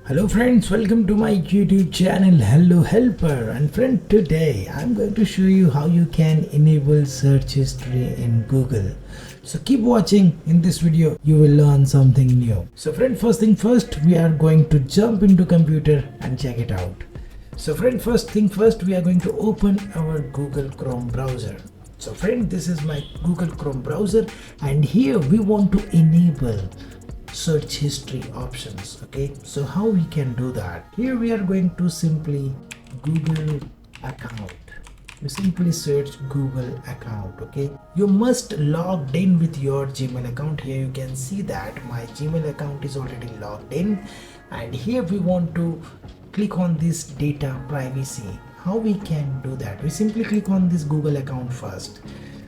Hello friends, welcome to my YouTube channel Hello Helper. And friend, today I'm going to show you how you can enable search history in Google. So keep watching. In this video you will learn something new. So friend, first thing first, we are going to jump into computer and check it out. So friend, first thing first, we are going to open our Google Chrome browser. So friend, this is my Google Chrome browser, and here we want to enable search history options. Okay, so how we can do that? Here we are going to simply Google account. You simply search Google account. Okay, you must logged in with your Gmail account. Here you can see that my Gmail account is already logged in, and here we want to click on this data privacy. How we can do that? We simply click on this Google account first.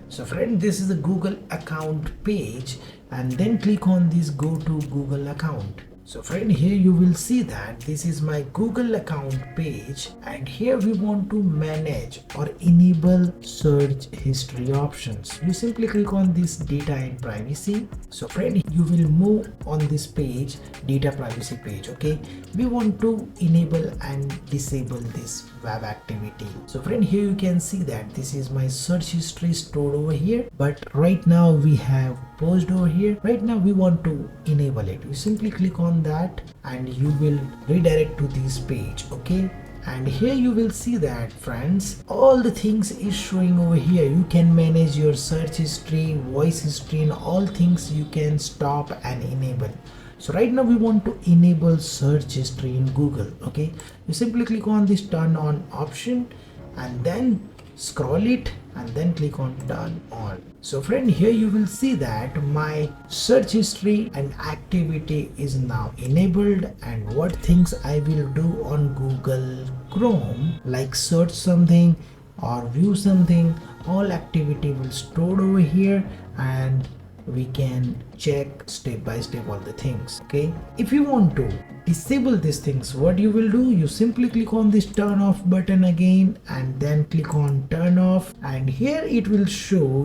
So friend, this is the Google account page, and then click on this go to Google account. So friend, here you will see that this is my Google account page, and here we want to manage or enable search history options. You simply click on this data and privacy. So friend, you will move on this page, data privacy page. Okay, we want to enable and disable this web activity. So friend, here you can see that this is my search history stored over here, but right now we have paused over here. Right now we want to enable it. You simply click on that and you will redirect to this page. Okay, and here you will see that friends, all the things is showing over here. You can manage your search history, voice history, and all things you can stop and enable. So right now we want to enable search history in Google. Okay, you simply click on this turn on option and then scroll it and then click on turn on. So friend, here you will see that my search history and activity is now enabled, and what things I will do on Google Chrome, like search something or view something, all activity will stored over here, and we can check step by step all the things. Okay, if you want to disable these things, what you will do, you simply click on this turn off button again and then click on turn off, and here it will show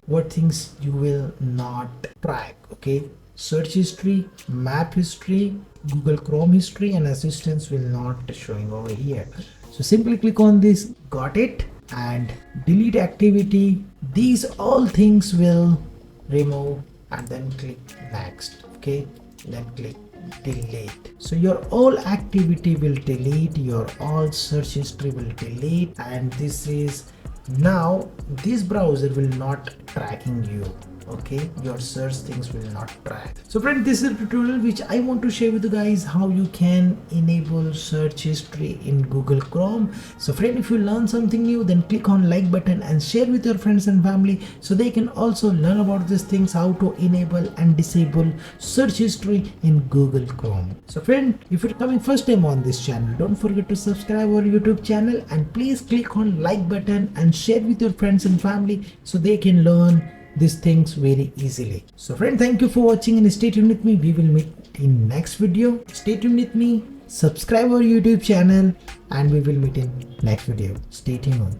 what things you will not track. Okay, search history, map history, Google Chrome history, and assistance will not showing over here. So simply click on this got it and delete activity. These all things will remove, and then click next. Okay, then click delete. So your all activity will delete, your all search history will delete, and this is now this browser will not tracking you. Okay, your search things will not track. So friend, this is a tutorial which I want to share with you guys how you can enable search history in Google Chrome. So friend, if you learn something new, then click on like button and share with your friends and family so they can also learn about these things, how to enable and disable search history in Google Chrome. So friend, if you're coming first time on this channel, don't forget to subscribe our YouTube channel, and please click on like button and share with your friends and family so they can learn these things very easily. So friend, thank you for watching and stay tuned with me. We will meet in next video. Stay tuned with me, subscribe our YouTube channel, and we will meet in next video. Stay tuned.